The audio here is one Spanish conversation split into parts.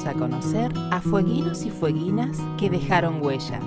a conocer a fueguinos y fueguinas que dejaron huella.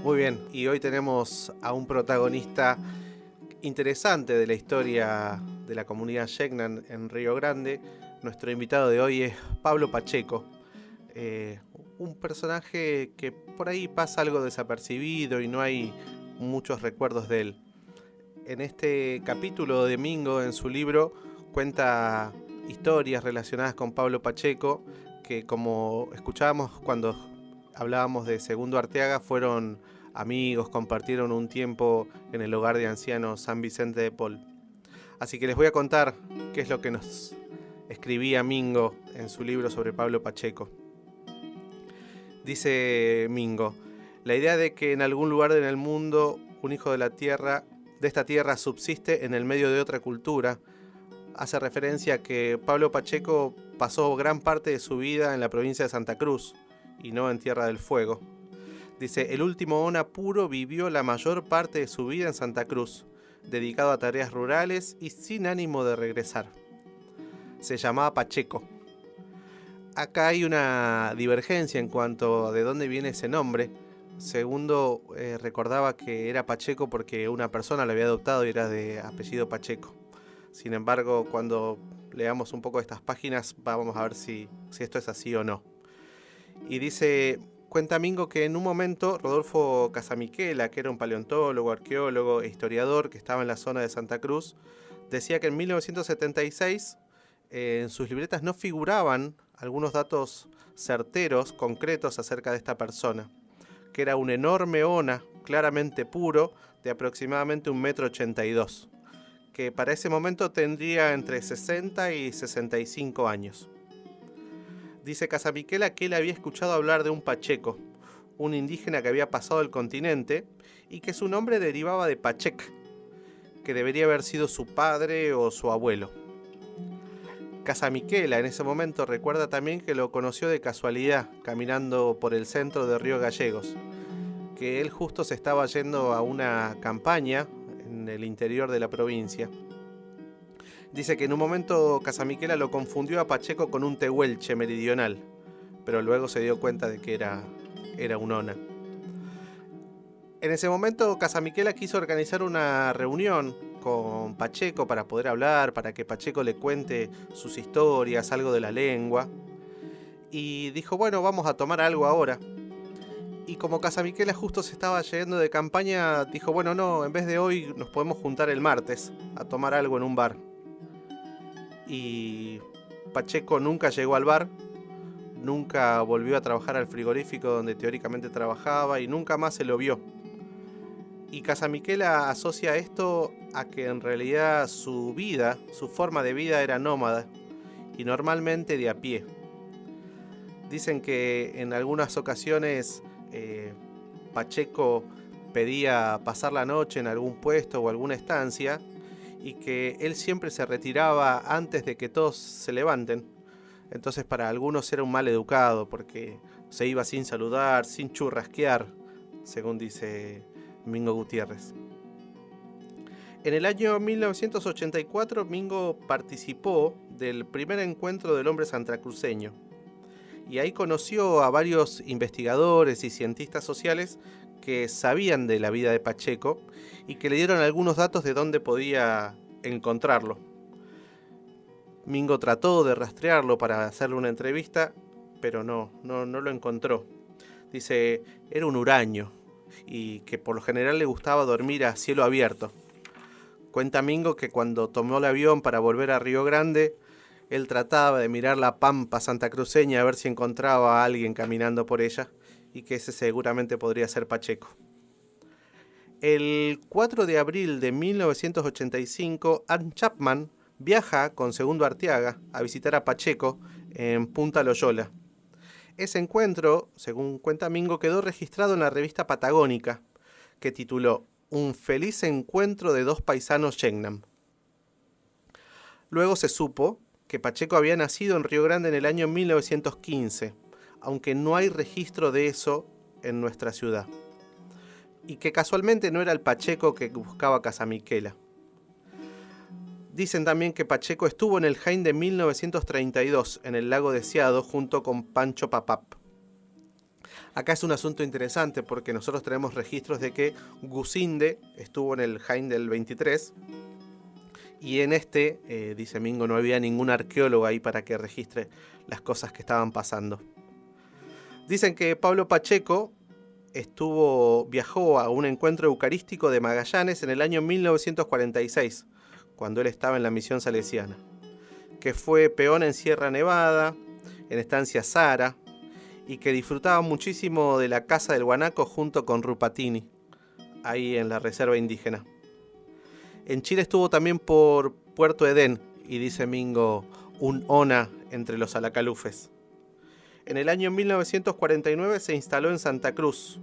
Muy bien, y hoy tenemos a un protagonista interesante de la historia de la comunidad Shetland en Río Grande. Nuestro invitado de hoy es Pablo Pacheco, un personaje que por ahí pasa algo desapercibido y no hay muchos recuerdos de él. En este capítulo de Mingo, en su libro, cuenta historias relacionadas con Pablo Pacheco que, como escuchábamos cuando hablábamos de Segundo Arteaga, fueron amigos, compartieron un tiempo en el hogar de ancianos San Vicente de Paul. Así que les voy a contar qué es lo que nos escribía Mingo en su libro sobre Pablo Pacheco. Dice Mingo: la idea de que en algún lugar en el mundo un hijo de esta tierra subsiste en el medio de otra cultura hace referencia a que Pablo Pacheco pasó gran parte de su vida en la provincia de Santa Cruz y no en Tierra del Fuego. Dice: el último ona puro vivió la mayor parte de su vida en Santa Cruz, dedicado a tareas rurales y sin ánimo de regresar. Se llamaba Pacheco. Acá hay una divergencia en cuanto a de dónde viene ese nombre. Segundo, recordaba que era Pacheco porque una persona lo había adoptado y era de apellido Pacheco. Sin embargo, cuando leamos un poco estas páginas, vamos a ver si esto es así o no. Y dice, cuenta Mingo que en un momento Rodolfo Casamiquela, que era un paleontólogo, arqueólogo e historiador que estaba en la zona de Santa Cruz, decía que en 1976 en sus libretas no figuraban algunos datos certeros, concretos acerca de esta persona, que era un enorme ona, claramente puro, de aproximadamente 1,82 m, que para ese momento tendría entre 60 y 65 años. Dice Casamiquela que él había escuchado hablar de un Pacheco, un indígena que había pasado el continente y que su nombre derivaba de Pachec, que debería haber sido su padre o su abuelo. Casamiquela en ese momento recuerda también que lo conoció de casualidad caminando por el centro de Río Gallegos, que él justo se estaba yendo a una campaña en el interior de la provincia. Dice que en un momento Casamiquela lo confundió a Pacheco con un tehuelche meridional, pero luego se dio cuenta de que era un ona. En ese momento Casamiquela quiso organizar una reunión con Pacheco para poder hablar, para que Pacheco le cuente sus historias, algo de la lengua. Y dijo, bueno, vamos a tomar algo ahora. Y como Casamiquela justo se estaba yendo de campaña, dijo, bueno, no, en vez de hoy nos podemos juntar el martes a tomar algo en un bar. Y Pacheco nunca llegó al bar, nunca volvió a trabajar al frigorífico donde teóricamente trabajaba y nunca más se lo vio. Y Casamiquela asocia esto a que en realidad su vida, su forma de vida era nómada y normalmente de a pie. Dicen que en algunas ocasiones Pacheco pedía pasar la noche en algún puesto o alguna estancia y que él siempre se retiraba antes de que todos se levanten. Entonces para algunos era un mal educado porque se iba sin saludar, sin churrasquear, según dice Mingo Gutiérrez. En el año 1984, Mingo participó del primer encuentro del hombre santacruceño y ahí conoció a varios investigadores y cientistas sociales que sabían de la vida de Pacheco y que le dieron algunos datos de dónde podía encontrarlo. Mingo trató de rastrearlo para hacerle una entrevista, pero no lo encontró. Dice, era un huraño y que por lo general le gustaba dormir a cielo abierto. Cuenta Mingo que cuando tomó el avión para volver a Río Grande, él trataba de mirar la pampa santacruceña a ver si encontraba a alguien caminando por ella y que ese seguramente podría ser Pacheco. El 4 de abril de 1985, Ann Chapman viaja con Segundo Arteaga a visitar a Pacheco en Punta Loyola. Ese encuentro, según cuenta Mingo, quedó registrado en la revista Patagónica, que tituló Un feliz encuentro de dos paisanos Shetland. Luego se supo que Pacheco había nacido en Río Grande en el año 1915, aunque no hay registro de eso en nuestra ciudad. y que casualmente no era el Pacheco que buscaba Casamiquela. Dicen también que Pacheco estuvo en el Jaén de 1932, en el lago Deseado, junto con Pancho Papap. Acá es un asunto interesante porque nosotros tenemos registros de que Gusinde estuvo en el Jaén del 23 y en dice Mingo, no había ningún arqueólogo ahí para que registre las cosas que estaban pasando. Dicen que Pablo Pacheco viajó a un encuentro eucarístico de Magallanes en el año 1946, cuando él estaba en la misión salesiana, que fue peón en Sierra Nevada, en Estancia Sara, y que disfrutaba muchísimo de la Casa del Guanaco junto con Rupatini, ahí en la reserva indígena. En Chile estuvo también por Puerto Edén, y dice Mingo, un ona entre los alacalufes. En el año 1949 se instaló en Santa Cruz,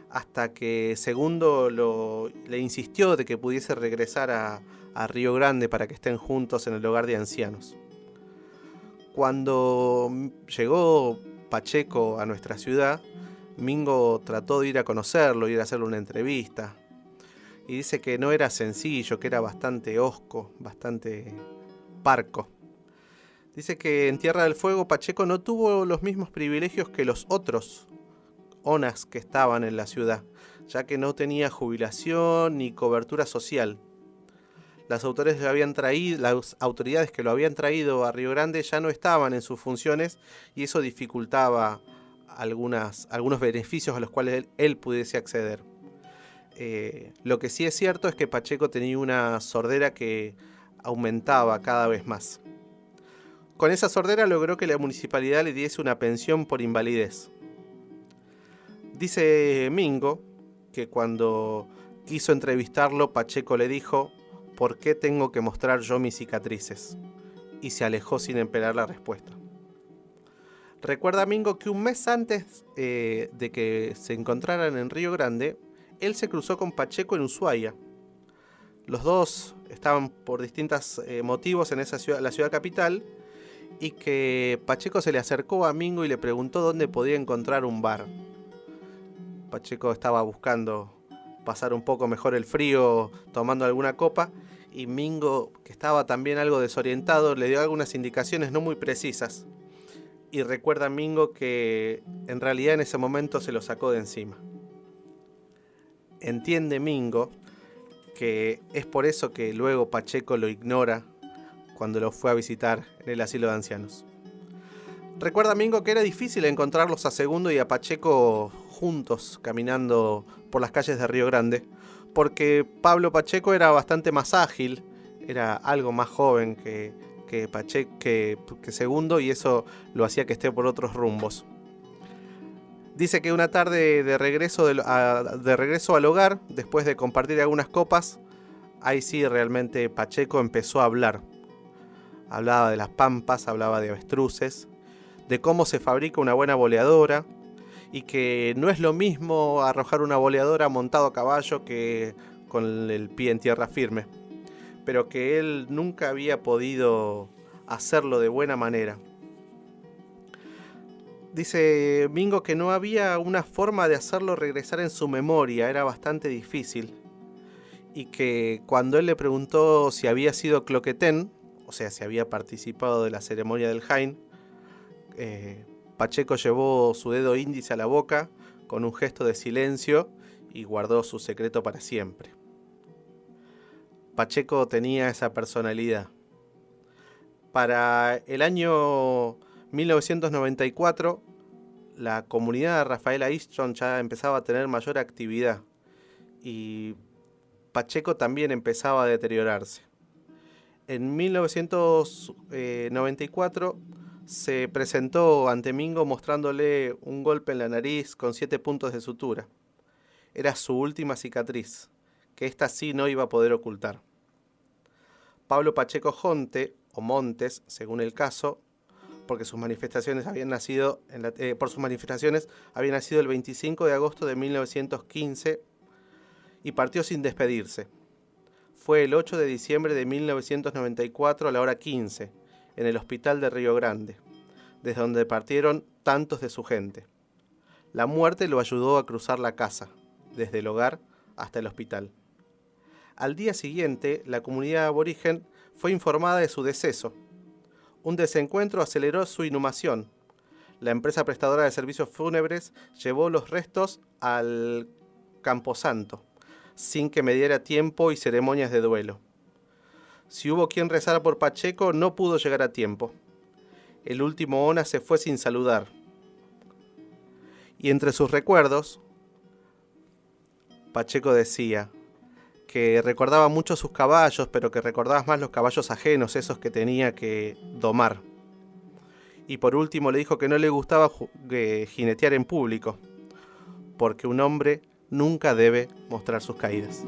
hasta que Segundo le insistió de que pudiese regresar a Río Grande para que estén juntos en el hogar de ancianos. Cuando llegó Pacheco a nuestra ciudad, Mingo trató de ir a conocerlo, ir a hacerle una entrevista, y dice que no era sencillo, que era bastante hosco, bastante parco. Dice que en Tierra del Fuego Pacheco no tuvo los mismos privilegios que los otros onas que estaban en la ciudad, ya que no tenía jubilación ni cobertura social. Las autoridades que lo habían traído a Río Grande ya no estaban en sus funciones y eso dificultaba algunos beneficios a los cuales él pudiese acceder. Lo que sí es cierto es que Pacheco tenía una sordera que aumentaba cada vez más. Con esa sordera logró que la municipalidad le diese una pensión por invalidez. Dice Mingo que cuando quiso entrevistarlo, Pacheco le dijo: ¿por qué tengo que mostrar yo mis cicatrices? Y se alejó sin esperar la respuesta. Recuerda Mingo que un mes antes de que se encontraran en Río Grande, él se cruzó con Pacheco en Ushuaia. Los dos estaban por distintos motivos en esa ciudad, la ciudad capital, y que Pacheco se le acercó a Mingo y le preguntó dónde podía encontrar un bar. Pacheco estaba buscando pasar un poco mejor el frío tomando alguna copa, y Mingo, que estaba también algo desorientado, le dio algunas indicaciones no muy precisas. Y recuerda Mingo que en realidad en ese momento se lo sacó de encima. Entiende Mingo que es por eso que luego Pacheco lo ignora cuando lo fue a visitar en el asilo de ancianos. Recuerda Mingo que era difícil encontrarlos a Segundo y a Pacheco juntos caminando por las calles de Río Grande, porque Pablo Pacheco era bastante más ágil, era algo más joven que Segundo, y eso lo hacía que esté por otros rumbos. Dice que una tarde de regreso al hogar, después de compartir algunas copas, ahí sí realmente Pacheco empezó a hablar. Hablaba de las pampas, hablaba de avestruces, de cómo se fabrica una buena boleadora, y que no es lo mismo arrojar una boleadora montado a caballo que con el pie en tierra firme, pero que él nunca había podido hacerlo de buena manera. Dice Mingo que no había una forma de hacerlo regresar en su memoria, era bastante difícil, y que cuando él le preguntó si había sido cloquetén, o sea, si había participado de la ceremonia del Jaén, Pacheco llevó su dedo índice a la boca con un gesto de silencio y guardó su secreto para siempre. Pacheco tenía esa personalidad. Para el año 1994, la comunidad de Rafaela Istron ya empezaba a tener mayor actividad y Pacheco también empezaba a deteriorarse. En 1994 se presentó ante Mingo mostrándole un golpe en la nariz con 7 puntos de sutura. Era su última cicatriz, que esta sí no iba a poder ocultar. Pablo Pacheco Jonte, o Montes, según el caso, porque sus manifestaciones habían nacido el 25 de agosto de 1915 y partió sin despedirse. Fue el 8 de diciembre de 1994 a la hora 15, en el hospital de Río Grande, desde donde partieron tantos de su gente. La muerte lo ayudó a cruzar la casa, desde el hogar hasta el hospital. Al día siguiente, la comunidad aborigen fue informada de su deceso. Un desencuentro aceleró su inhumación. La empresa prestadora de servicios fúnebres llevó los restos al Camposanto, sin que me diera tiempo y ceremonias de duelo. Si hubo quien rezara por Pacheco, no pudo llegar a tiempo. El último ONA se fue sin saludar. Y entre sus recuerdos, Pacheco decía que recordaba mucho sus caballos, pero que recordaba más los caballos ajenos, esos que tenía que domar. Y por último le dijo que no le gustaba jinetear en público, porque un hombre nunca debe mostrar sus caídas.